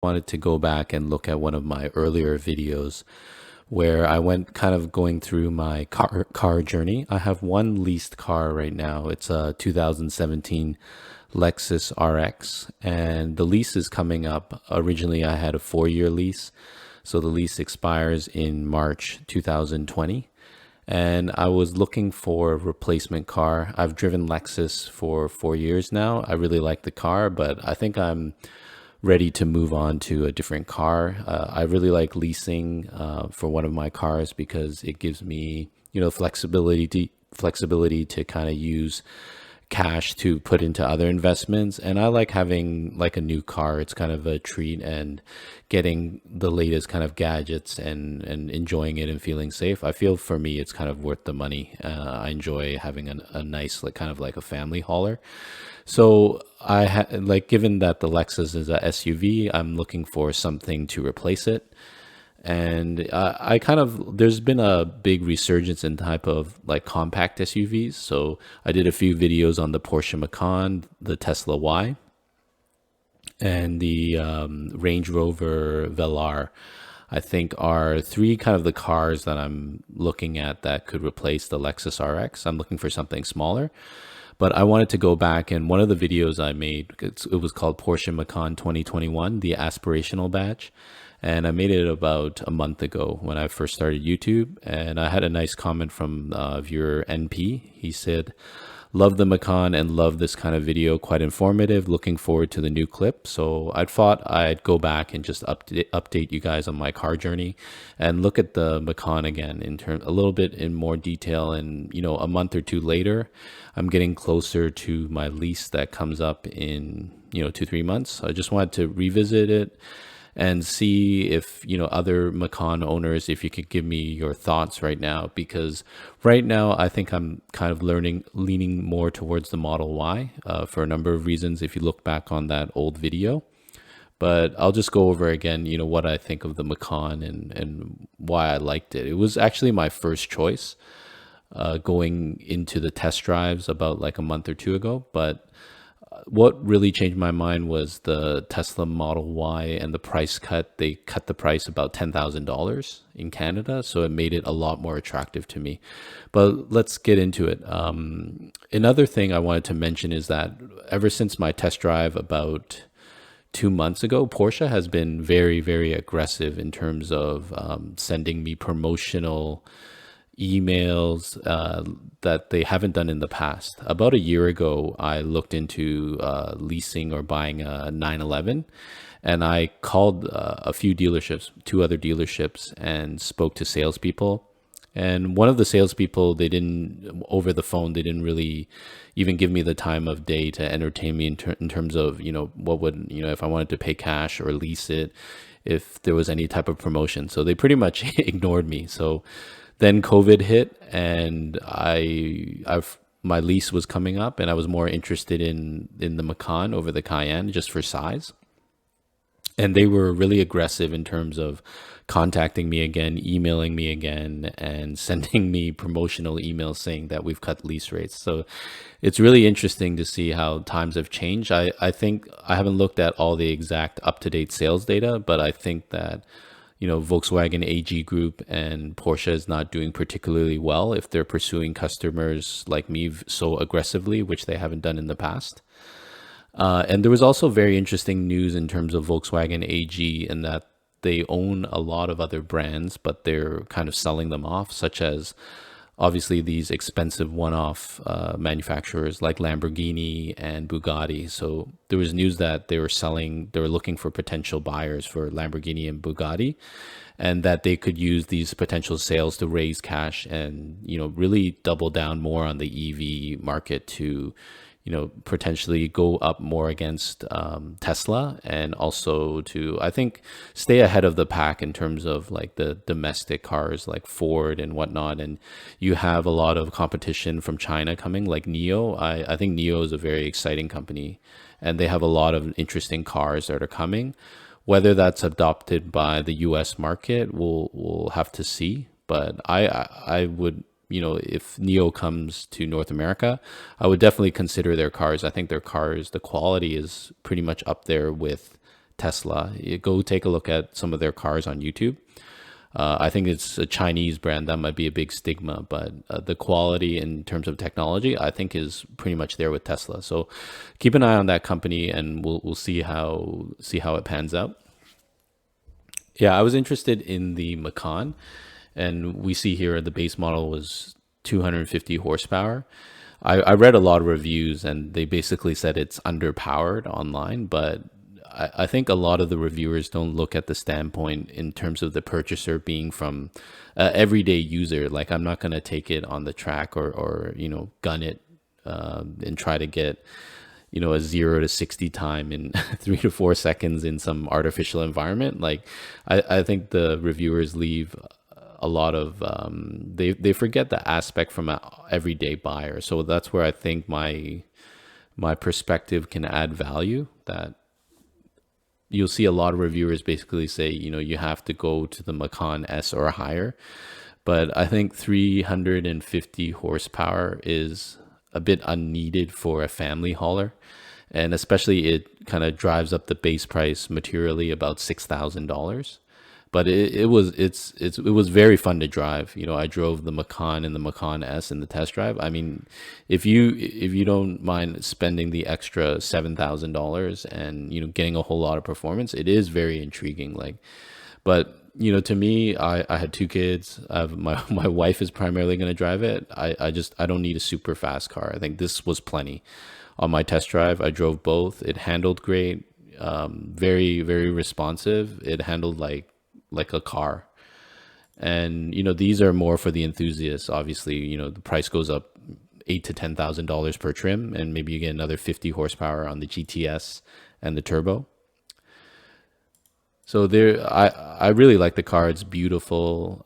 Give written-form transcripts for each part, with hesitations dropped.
wanted to go back and look at one of my earlier videos where I went kind of going through my car journey. I have one leased car right now. It's a 2017 Lexus RX, and the lease is coming up. Originally, I had a 4-year lease, so the lease expires in March 2020. And I was looking for a replacement car. I've driven Lexus for 4 years now. I really like the car, but I think I'm ready to move on to a different car. I really like leasing for one of my cars because it gives me, flexibility to kind of use cash to put into other investments. And I like having like a new car. It's kind of a treat, and getting the latest kind of gadgets and enjoying it and feeling safe. I feel for me, it's kind of worth the money. I enjoy having a nice, like kind of like a family hauler. So like, given that the Lexus is a SUV, I'm looking for something to replace it. And I kind of, there's been a big resurgence in type of like compact SUVs. So I did a few videos on the Porsche Macan, the Tesla Y, and the Range Rover Velar. I think are three kind of the cars that I'm looking at that could replace the Lexus RX. I'm looking for something smaller. But I wanted to go back, and one of the videos I made, it was called Porsche Macan 2021, the aspirational batch. And I made it about a month ago when I first started YouTube. And I had a nice comment from viewer NP. He said, "Love the Macan and love this kind of video. Quite informative. Looking forward to the new clip." So I thought I'd go back and just update you guys on my car journey and look at the Macan again in a little bit in more detail. And, a month or two later, I'm getting closer to my lease that comes up in, 2-3 months. So I just wanted to revisit it and see if, other Macan owners, if you could give me your thoughts right now, because right now I think I'm kind of leaning more towards the Model Y for a number of reasons if you look back on that old video. But I'll just go over again, what I think of the Macan and why I liked it. It was actually my first choice going into the test drives about like a month or two ago. But what really changed my mind was the Tesla Model Y and the price cut. They cut the price about $10,000 in Canada, so it made it a lot more attractive to me. But let's get into it. Another thing I wanted to mention is that ever since my test drive about 2 months ago, Porsche has been very, very aggressive in terms of sending me promotional emails that they haven't done in the past. About a year ago, I looked into leasing or buying a 911, and I called a few dealerships, two other dealerships, and spoke to salespeople. And one of the salespeople, they didn't, over the phone, they didn't really even give me the time of day to entertain me in terms of, what would, if I wanted to pay cash or lease it, if there was any type of promotion. So they pretty much ignored me. So then COVID hit, and my lease was coming up, and I was more interested in the Macan over the Cayenne just for size. And they were really aggressive in terms of contacting me again, emailing me again, and sending me promotional emails saying that we've cut lease rates. So it's really interesting to see how times have changed. I think I haven't looked at all the exact up-to-date sales data, but I think that Volkswagen AG Group and Porsche is not doing particularly well if they're pursuing customers like me so aggressively, which they haven't done in the past. And there was also very interesting news in terms of Volkswagen AG, in that they own a lot of other brands, but they're kind of selling them off, such as obviously these expensive one-off manufacturers like Lamborghini and Bugatti. So there was news that they were looking for potential buyers for Lamborghini and Bugatti, and that they could use these potential sales to raise cash and, really double down more on the EV market to, potentially go up more against Tesla, and also to, I think, stay ahead of the pack in terms of like the domestic cars like Ford and whatnot. And you have a lot of competition from China coming, like NIO. I think NIO is a very exciting company, and they have a lot of interesting cars that are coming. Whether that's adopted by the US market, we'll have to see. But I would, if NIO comes to North America, I would definitely consider their cars. I think their cars, the quality is pretty much up there with Tesla. You go take a look at some of their cars on YouTube. I think it's a Chinese brand. That might be a big stigma, but the quality in terms of technology, I think, is pretty much there with Tesla. So keep an eye on that company, and we'll see how it pans out. Yeah, I was interested in the Macan, and we see here the base model was 250 horsepower. I read a lot of reviews, and they basically said it's underpowered online, but I think a lot of the reviewers don't look at the standpoint in terms of the purchaser being from everyday user. Like, I'm not going to take it on the track or gun it and try to get a 0 to 60 time in 3 to 4 seconds in some artificial environment. Like, I think the reviewers leave a lot of they forget the aspect from an everyday buyer. So that's where I think my perspective can add value. That you'll see a lot of reviewers basically say, you have to go to the Macan S or higher. But I think 350 horsepower is a bit unneeded for a family hauler. And especially it kind of drives up the base price materially about $6,000. But it was very fun to drive. I drove the Macan and the Macan S in the test drive. I mean, if you don't mind spending the extra $7,000 and getting a whole lot of performance, it is very intriguing. Like, but to me, I had two kids. My wife is primarily going to drive it. I don't need a super fast car. I think this was plenty. On my test drive, I drove both. It handled great, very, very responsive. It handled like a car. And these are more for the enthusiasts. Obviously, the price goes up $8,000 to $10,000 per trim, and maybe you get another 50 horsepower on the GTS and the turbo. So I really like the car. It's beautiful.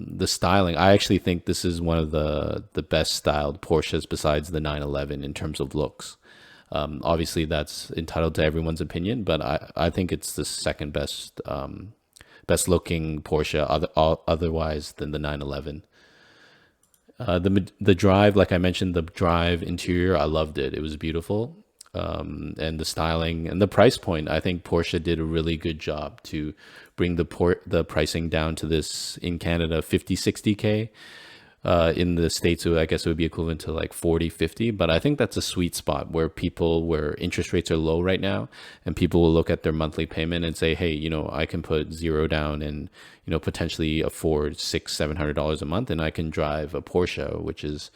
The styling, I actually think this is one of the best styled Porsches besides the 911 in terms of looks. Obviously, that's entitled to everyone's opinion, but I think it's the second best looking Porsche otherwise than the 911. The drive, like I mentioned, the drive interior, I loved it. It was beautiful. And the styling and the price point, I think Porsche did a really good job to bring the pricing down to this in Canada 50-60K. In the States, I guess it would be equivalent to like 40-50. But I think that's a sweet spot where interest rates are low right now, and people will look at their monthly payment and say, hey, I can put zero down and potentially afford $600-700 a month, and I can drive a Porsche, which is,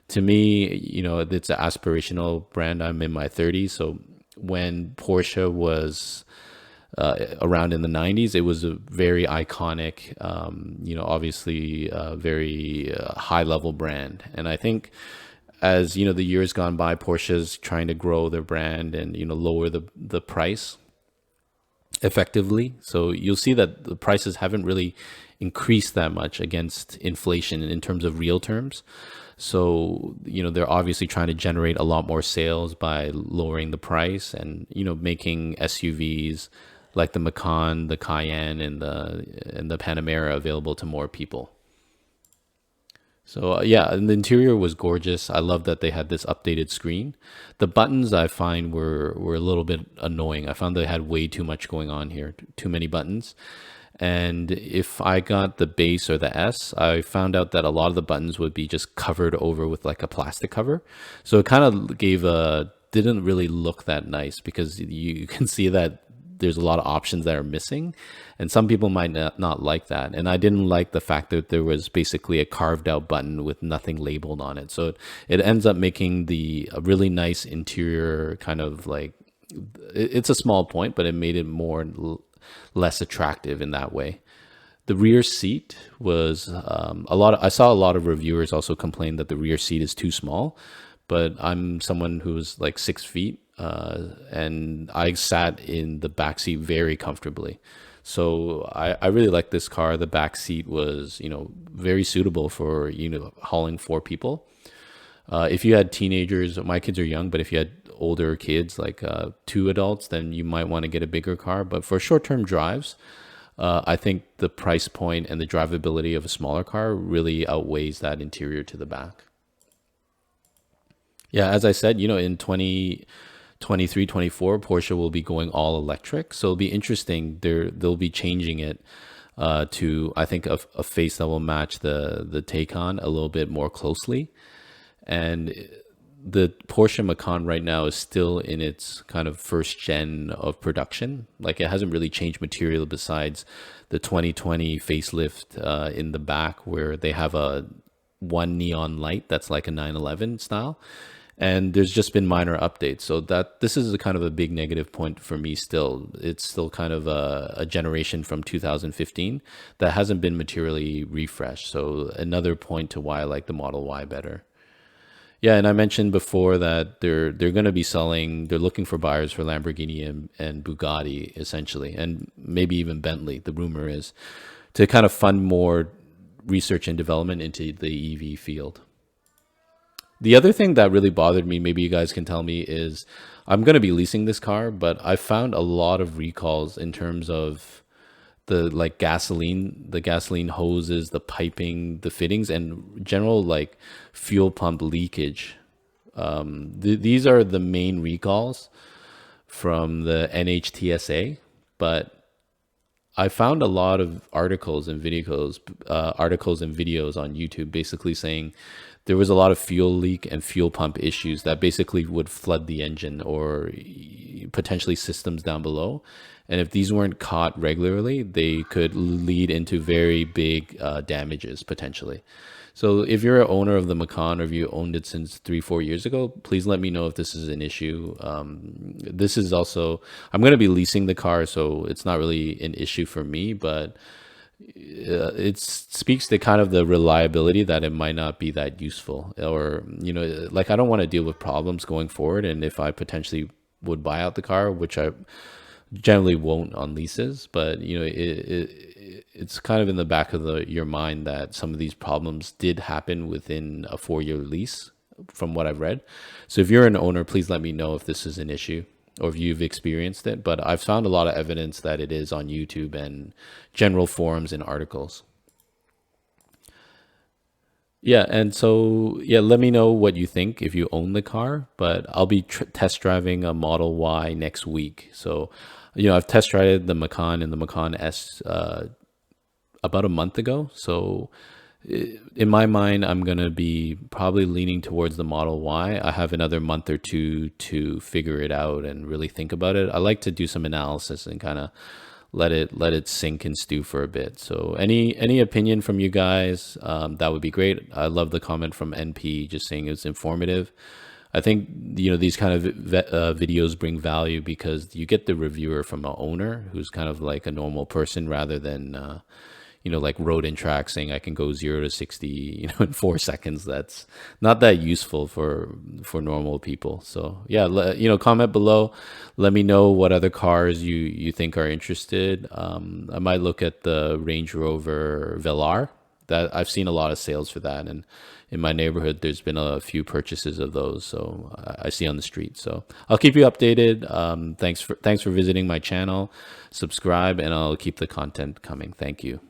to me, it's an aspirational brand. I'm in my 30s, so when Porsche was around in the 90s, it was a very iconic, obviously very high level brand. And I think as the years gone by, Porsche's trying to grow their brand and lower the price effectively. So you'll see that the prices haven't really increased that much against inflation in terms of real terms. So, they're obviously trying to generate a lot more sales by lowering the price and, making SUVs like the Macan, the Cayenne, and the Panamera available to more people. So yeah, and the interior was gorgeous. I love that they had this updated screen. The buttons I find were a little bit annoying. I found they had way too much going on here, too many buttons. And if I got the base or the S, I found out that a lot of the buttons would be just covered over with like a plastic cover. So it kind of didn't really look that nice because you can see that there's a lot of options that are missing, and some people might not like that. And I didn't like the fact that there was basically a carved out button with nothing labeled on it. So it ends up making a really nice interior kind of like, it's a small point, but it made it less attractive in that way. The rear seat was I saw a lot of reviewers also complain that the rear seat is too small, but I'm someone who's like 6 feet, and I sat in the back seat very comfortably. So I really like this car. The back seat was, very suitable for, hauling 4 people. If you had teenagers, my kids are young, but if you had older kids, like 2 adults, then you might want to get a bigger car. But for short-term drives, I think the price point and the drivability of a smaller car really outweighs that interior to the back. Yeah, as I said, in 23, 24, Porsche will be going all electric. So it'll be interesting. They'll be changing it to, I think, a face that will match the Taycan a little bit more closely. And the Porsche Macan right now is still in its kind of first gen of production. Like, it hasn't really changed material besides the 2020 facelift in the back, where they have a one neon light that's like a 911 style. And there's just been minor updates. So that this is a kind of a big negative point for me still. It's still kind of a generation from 2015 that hasn't been materially refreshed. So another point to why I like the Model Y better. Yeah, and I mentioned before that they're going to be selling. They're looking for buyers for Lamborghini and Bugatti essentially, and maybe even Bentley. The rumor is to kind of fund more research and development into the EV field. The other thing that really bothered me, maybe you guys can tell me, is I'm going to be leasing this car, but I found a lot of recalls in terms of the like gasoline, the gasoline hoses, the piping, the fittings, and general like fuel pump leakage. These are the main recalls from the NHTSA, but I found a lot of articles and videos on YouTube basically saying there was a lot of fuel leak and fuel pump issues that basically would flood the engine or potentially systems down below. And if these weren't caught regularly, they could lead into very big damages potentially. So if you're an owner of the Macan, or if you owned it since 3, 4 years ago, please let me know if this is an issue. This is also, I'm going to be leasing the car, so it's not really an issue for me, but it speaks to kind of the reliability that it might not be that useful, or, like, I don't want to deal with problems going forward. And if I potentially would buy out the car, which I generally won't on leases, but it's kind of in the back of your mind that some of these problems did happen within a 4-year lease from what I've read. So if you're an owner, please let me know if this is an issue or if you've experienced it. But I've found a lot of evidence that it is on YouTube and general forums and articles. Yeah, and so, yeah, let me know what you think if you own the car, but I'll be test driving a Model Y next week. So, I've test driven the Macan and the Macan S about a month ago. So in my mind, I'm going to be probably leaning towards the Model Y. I have another month or two to figure it out and really think about it. I like to do some analysis and kind of let it sink and stew for a bit. So any opinion from you guys, that would be great. I love the comment from NP just saying it's informative. I think these kind of videos bring value because you get the reviewer from an owner who's kind of like a normal person, rather than like Road and Track saying I can go 0 to 60 in 4 seconds. That's not that useful for normal people. So yeah, comment below, let me know what other cars you think are interested. I might look at the Range Rover Velar. That I've seen a lot of sales for that, and in my neighborhood there's been a few purchases of those, so I see on the street. So I'll keep you updated. Thanks for visiting my channel. Subscribe, and I'll keep the content coming. Thank you.